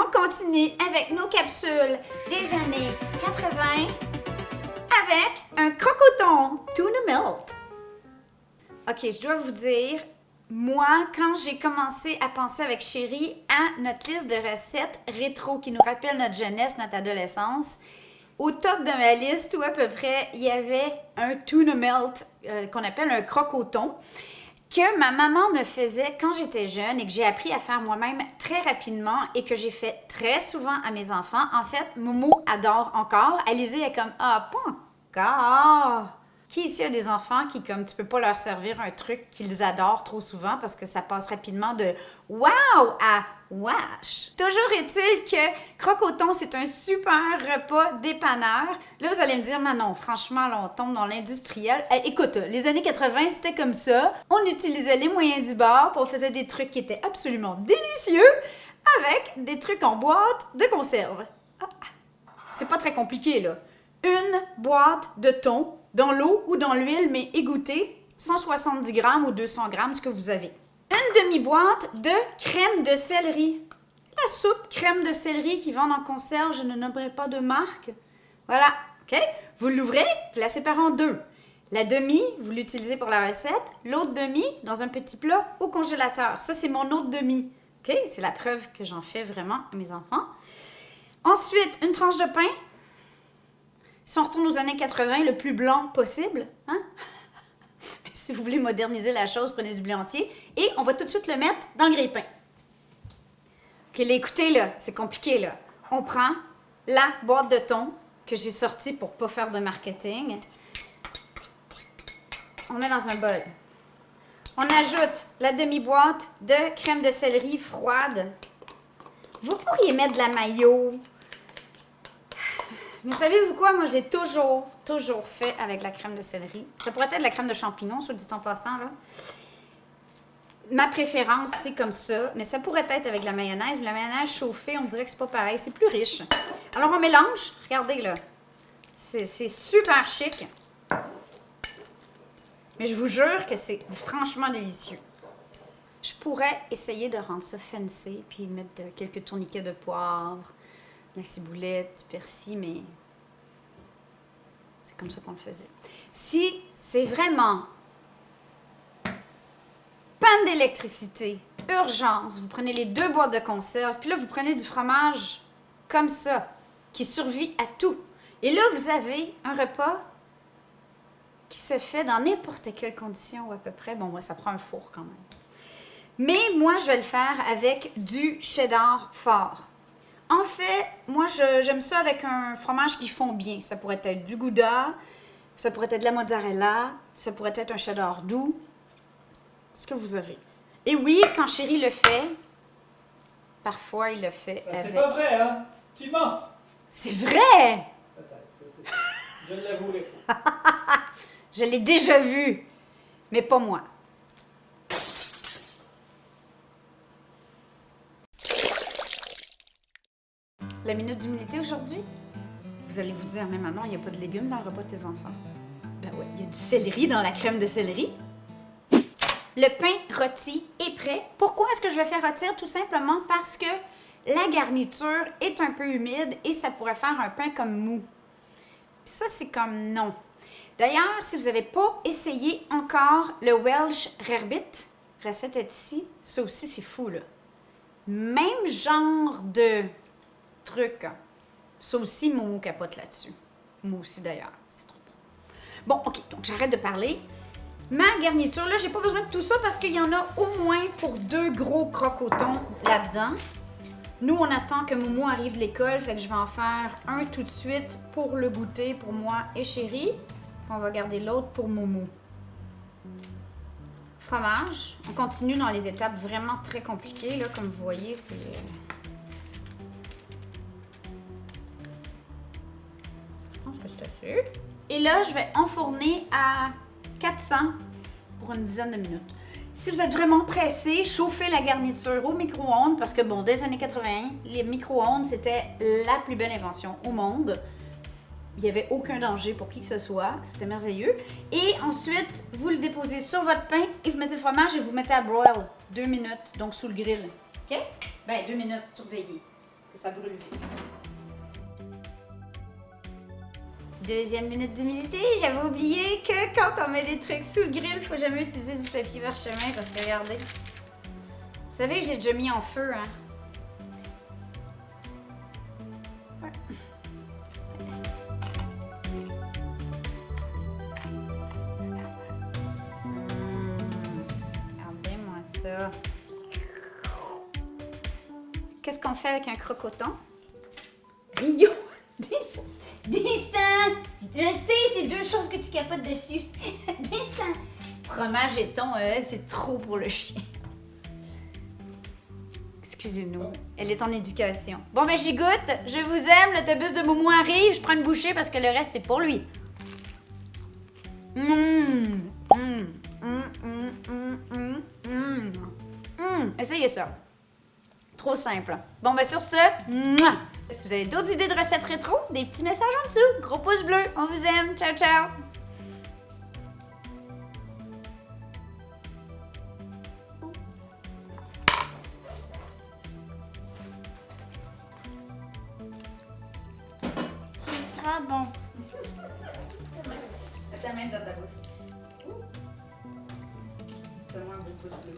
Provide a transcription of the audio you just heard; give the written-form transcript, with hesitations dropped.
on continue avec nos capsules des années 80 avec un crocoton tuna melt. Ok, je dois vous dire, moi, quand j'ai commencé à penser avec Chérie à notre liste de recettes rétro qui nous rappellent notre jeunesse, notre adolescence, au top de ma liste, ou à peu près, il y avait un tuna melt qu'on appelle un crocoton, que ma maman me faisait quand j'étais jeune et que j'ai appris à faire moi-même très rapidement et que j'ai fait très souvent à mes enfants. En fait, Momo adore encore. Alizée est comme « Ah, pas encore! » Qui ici a des enfants qui, comme, tu peux pas leur servir un truc qu'ils adorent trop souvent parce que ça passe rapidement de « Wow! » à « Wesh! » Toujours est-il que crocoton, c'est un super repas dépanneur. Là, vous allez me dire « Manon, franchement, là, on tombe dans l'industriel. » Écoute, les années 80, c'était comme ça. On utilisait les moyens du bord, puis on faisait des trucs qui étaient absolument délicieux avec des trucs en boîte de conserve. Ah, c'est pas très compliqué, là. Une boîte de thon dans l'eau ou dans l'huile, mais égouttée, 170 grammes ou 200 grammes, ce que vous avez. Une demi-boîte de crème de céleri. La soupe crème de céleri qui vend en conserve, je ne nommerai pas de marque. Voilà, OK? Vous l'ouvrez, vous la séparez en deux. La demi, vous l'utilisez pour la recette. L'autre demi, dans un petit plat au congélateur. Ça, c'est mon autre demi. OK? C'est la preuve que j'en fais vraiment à mes enfants. Ensuite, une tranche de pain. Si on retourne aux années 80, le plus blanc possible, hein? Si vous voulez moderniser la chose, prenez du blé entier. Et on va tout de suite le mettre dans le grille-pain. OK, là, écoutez, là, c'est compliqué, là. On prend la boîte de thon que j'ai sortie pour pas faire de marketing. On met dans un bol. On ajoute la demi-boîte de crème de céleri froide. Vous pourriez mettre de la mayo. Mais savez-vous quoi? Moi, je l'ai toujours fait avec la crème de céleri. Ça pourrait être de la crème de champignons, soit dit en passant, là. Ma préférence, c'est comme ça. Mais ça pourrait être avec la mayonnaise. Mais la mayonnaise chauffée, on dirait que c'est pas pareil. C'est plus riche. Alors, on mélange. Regardez, là. C'est super chic. Mais je vous jure que c'est franchement délicieux. Je pourrais essayer de rendre ça fancy, puis mettre quelques tourniquets de poivre, la ciboulette, du persil, mais c'est comme ça qu'on le faisait. Si c'est vraiment panne d'électricité, urgence, vous prenez les 2 boîtes de conserve, puis là, vous prenez du fromage comme ça, qui survit à tout. Et là, vous avez un repas qui se fait dans n'importe quelle condition ou à peu près. Bon, moi, ça prend un four quand même. Mais moi, je vais le faire avec du cheddar fort. En fait, moi, j'aime ça avec un fromage qui fond bien. Ça pourrait être du Gouda, ça pourrait être de la mozzarella, ça pourrait être un cheddar doux. Ce que vous avez. Et oui, quand Chérie le fait, parfois, il le fait avec... C'est pas vrai, hein? Tu mens! C'est vrai! Peut-être, je l'avouerai. Je l'ai déjà vu, mais pas moi. La minute d'humilité aujourd'hui? Vous allez vous dire, mais maintenant, il n'y a pas de légumes dans le repas de tes enfants. Ben ouais, il y a du céleri dans la crème de céleri. Le pain rôti est prêt. Pourquoi est-ce que je le fais rôtir? Tout simplement parce que la garniture est un peu humide et ça pourrait faire un pain comme mou. Puis ça, c'est comme non. D'ailleurs, si vous n'avez pas essayé encore le Welsh Rarebit, recette est ici, ça aussi, c'est fou, là. Même genre de truc. Ça aussi, Momo capote là-dessus. Moi aussi, d'ailleurs. C'est trop bon. Bon, OK, donc j'arrête de parler. Ma garniture, là, j'ai pas besoin de tout ça parce qu'il y en a au moins pour 2 gros crocotons là-dedans. Nous, on attend que Momo arrive de l'école, fait que je vais en faire un tout de suite pour le goûter pour moi et Chérie. On va garder l'autre pour Momo. Fromage. On continue dans les étapes vraiment très compliquées, là, comme vous voyez, c'est... Je pense que c'est assez. Et là, je vais enfourner à 400 pour une dizaine de minutes. Si vous êtes vraiment pressé, chauffez la garniture au micro-ondes parce que, bon, dès les années 80, les micro-ondes, c'était la plus belle invention au monde. Il n'y avait aucun danger pour qui que ce soit. C'était merveilleux. Et ensuite, vous le déposez sur votre pain et vous mettez le fromage et vous mettez à broil 2 minutes, donc sous le grill. OK? Ben, 2 minutes, surveillez. Parce que ça brûle vite. Deuxième minute d'humilité, j'avais oublié que quand on met des trucs sous le grill, faut jamais utiliser du papier parchemin parce que regardez. Vous savez, je l'ai déjà mis en feu, hein. Ouais. Regardez-moi ça. Qu'est-ce qu'on fait avec un crocoton? Rio! Descends! Je sais, c'est deux choses que tu capotes dessus. Descends! Fromage et thon, c'est trop pour le chien. Excusez-nous, elle est en éducation. Bon, ben j'y goûte. Je vous aime. L'autobus de Moumou arrive. Je prends une bouchée parce que le reste, c'est pour lui. Essayez ça. Trop simple. Bon, ben sur ce, mouah! Si vous avez d'autres idées de recettes rétro, des petits messages en dessous. Gros pouce bleu. On vous aime. Ciao, ciao. Ah bon. Ta main dans ta bouche. Donne-moi un beau pouce bleu.